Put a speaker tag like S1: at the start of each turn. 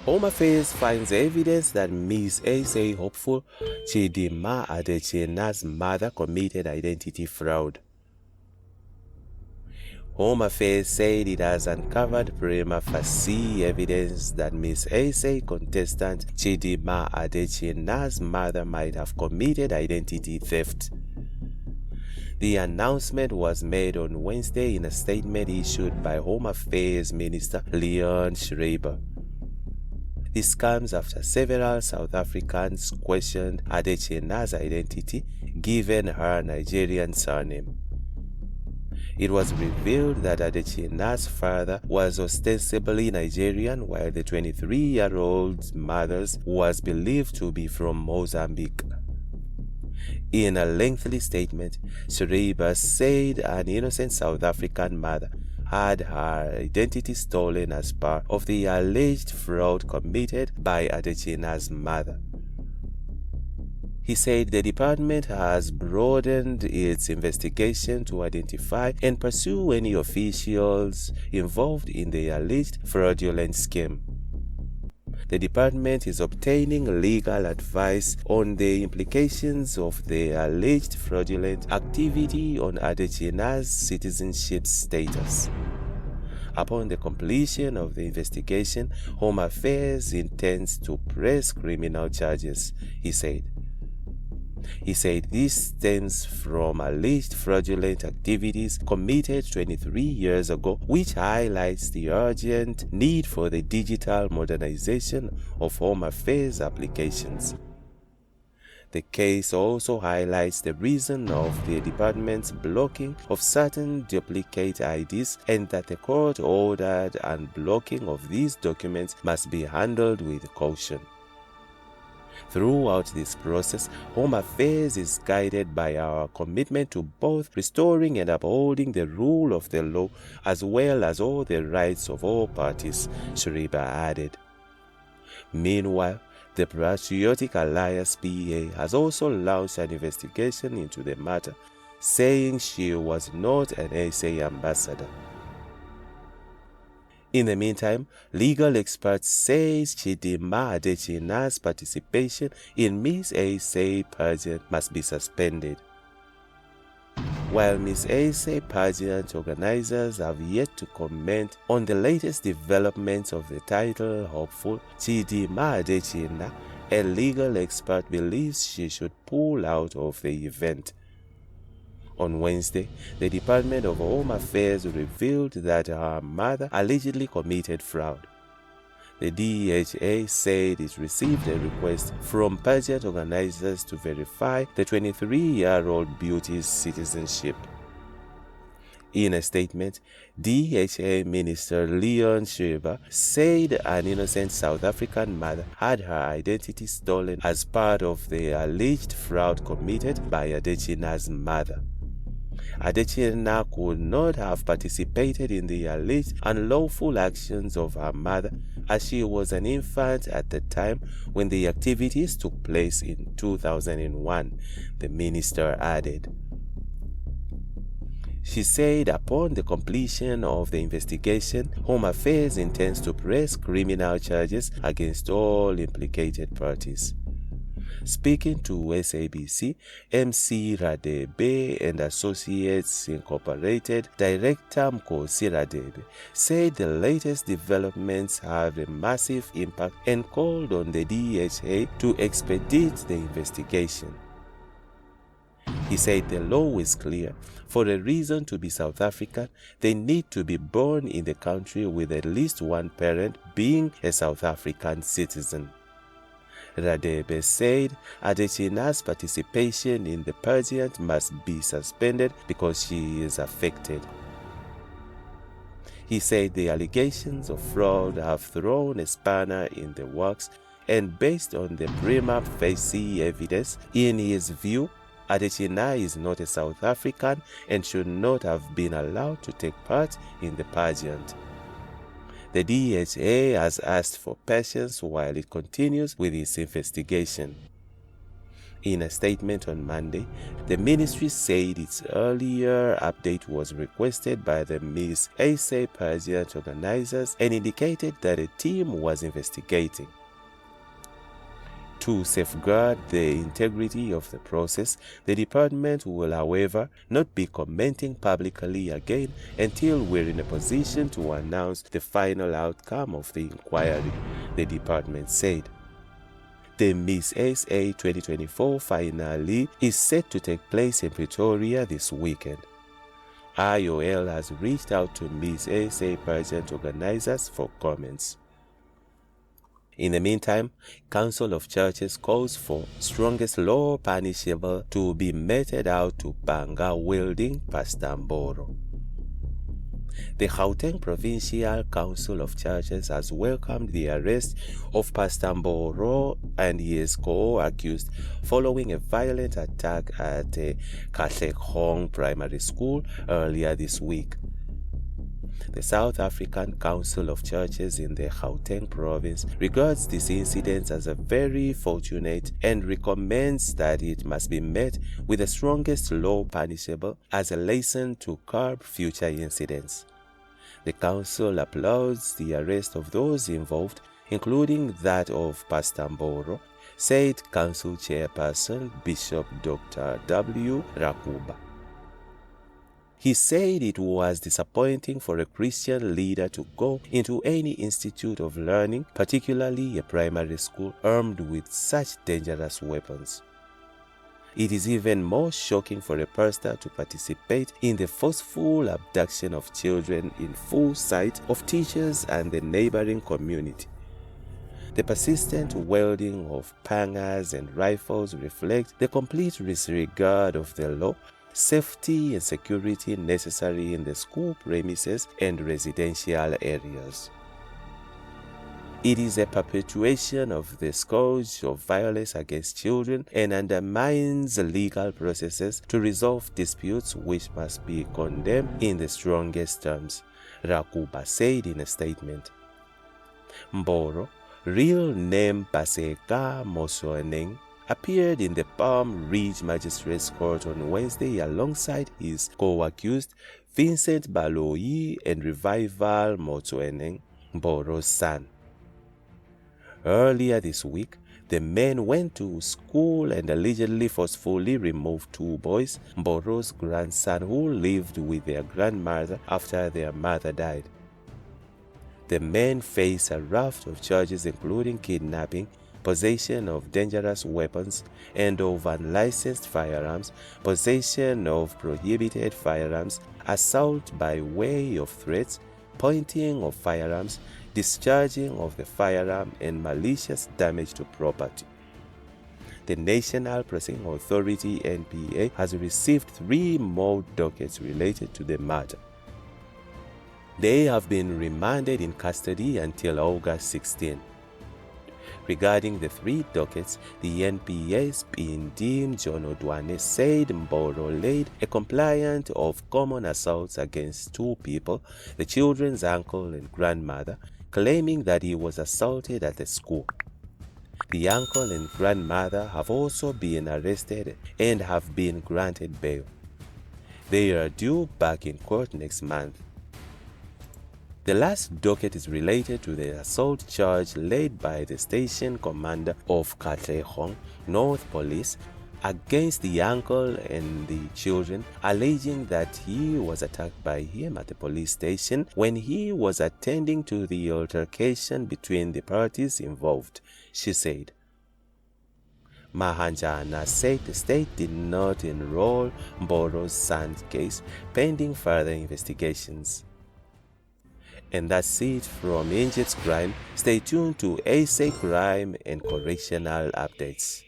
S1: Home Affairs finds evidence that Ms. A.C. hopeful Chidimma Adetshina's mother committed identity fraud. Home Affairs said it has uncovered prima facie evidence that Ms. A.C. contestant Chidimma Adetshina's mother might have committed identity theft. The announcement was made on Wednesday in a statement issued by Home Affairs Minister Schreiber. This comes after several South Africans questioned Adetshina's identity given her Nigerian surname. It was revealed that Adetshina's father was ostensibly Nigerian, while the 23-year-old's mother was believed to be from Mozambique. In a lengthy statement, Schreiber said an innocent South African mother had her identity stolen as part of the alleged fraud committed by Adetshina's mother. He said the department has broadened its investigation to identify and pursue any officials involved in the alleged fraudulent scheme. The department is obtaining legal advice on the implications of the alleged fraudulent activity on Adetshina's citizenship status. Upon the completion of the investigation, Home Affairs intends to press criminal charges, he said. He said this stems from alleged fraudulent activities committed 23 years ago, which highlights the urgent need for the digital modernization of Home Affairs applications. The case also highlights the reason of the department's blocking of certain duplicate IDs and that the court ordered unblocking of these documents must be handled with caution. Throughout this process, Home Affairs is guided by our commitment to both restoring and upholding the rule of the law as well as all the rights of all parties, Schreiber added. Meanwhile, the Patriotic Alliance PA has also launched an investigation into the matter, saying she was not an SA ambassador. In the meantime, legal experts say Chidimma Adetshina's participation in Ms. A.'s pageant must be suspended. While Ms. A.'s pageant organizers have yet to comment on the latest developments of the title hopeful, Chidimma Adetshina, a legal expert, believes she should pull out of the event. On Wednesday, the Department of Home Affairs revealed that her mother allegedly committed fraud. The DHA said it received a request from pageant organizers to verify the 23-year-old beauty's citizenship. In a statement, DHA Minister Schreiber said an innocent South African mother had her identity stolen as part of the alleged fraud committed by Adetshina's mother. Adetshina could not have participated in the alleged unlawful actions of her mother as she was an infant at the time when the activities took place in 2001, the minister added. She said upon the completion of the investigation, Home Affairs intends to press criminal charges against all implicated parties. Speaking to SABC, MC Radebe and Associates Incorporated Director Mkosi Radebe said the latest developments have a massive impact and called on the DHA to expedite the investigation. He said the law is clear. For a reason to be South African, they need to be born in the country with at least one parent being a South African citizen. Radebe said Adetshina's participation in the pageant must be suspended because she is affected. He said the allegations of fraud have thrown a spanner in the works, and based on the prima facie evidence, in his view, Adetshina is not a South African and should not have been allowed to take part in the pageant. The DHA has asked for patience while it continues with its investigation. In a statement on Monday, the ministry said its earlier update was requested by the Miss ASA Pageant organizers and indicated that a team was investigating. To safeguard the integrity of the process, the department will, however, not be commenting publicly again until we're in a position to announce the final outcome of the inquiry, the department said. The Miss SA 2024 finale is set to take place in Pretoria this weekend. IOL has reached out to Miss SA Pageant organizers for comments. In the meantime, Council of Churches calls for strongest law punishable to be meted out to panga-wielding Pastor Mboro. The Gauteng Provincial Council of Churches has welcomed the arrest of Pastor Mboro and his co-accused following a violent attack at a Katlehong primary school earlier this week. The South African Council of Churches in the Gauteng province regards this incident as a very fortunate and recommends that it must be met with the strongest law punishable as a lesson to curb future incidents. The council applauds the arrest of those involved, including that of Pastor Mboro, said Council Chairperson Bishop Dr. W. Rakuba. He said it was disappointing for a Christian leader to go into any institute of learning, particularly a primary school, armed with such dangerous weapons. It is even more shocking for a pastor to participate in the forceful abduction of children in full sight of teachers and the neighboring community. The persistent wielding of pangas and rifles reflect the complete disregard of the law, safety and security necessary in the school premises and residential areas. It is a perpetuation of the scourge of violence against children and undermines legal processes to resolve disputes, which must be condemned in the strongest terms, Rakuba said in a statement. Mboro, real name Paseka Mosoeneng, appeared in the Palm Ridge Magistrates Court on Wednesday alongside his co-accused Vincent Baloyi and Revival Mosoeneng, Mboro's son. Earlier this week, the men went to school and allegedly forcefully removed two boys, Mboro's grandson, who lived with their grandmother after their mother died. The men face a raft of charges including kidnapping, possession of dangerous weapons and of unlicensed firearms, possession of prohibited firearms, assault by way of threats, pointing of firearms, discharging of the firearm, and malicious damage to property. The National Prosecuting Authority (NPA) has received 3 more dockets related to the matter. They have been remanded in custody until August 16. Regarding the 3 dockets, the NPA's Pindim John Odwane said Mboro laid a complaint of common assaults against 2 people, the children's uncle and grandmother, claiming that he was assaulted at the school. The uncle and grandmother have also been arrested and have been granted bail. They are due back in court next month. The last docket is related to the assault charge laid by the station commander of Katlehong North Police against the uncle and the children, alleging that he was attacked by him at the police station when he was attending to the altercation between the parties involved, she said. Mahanjana said the state did not enroll Mboro's son's case pending further investigations. And that's it from INJIBS Crime. Stay tuned to ASA Crime and Correctional Updates.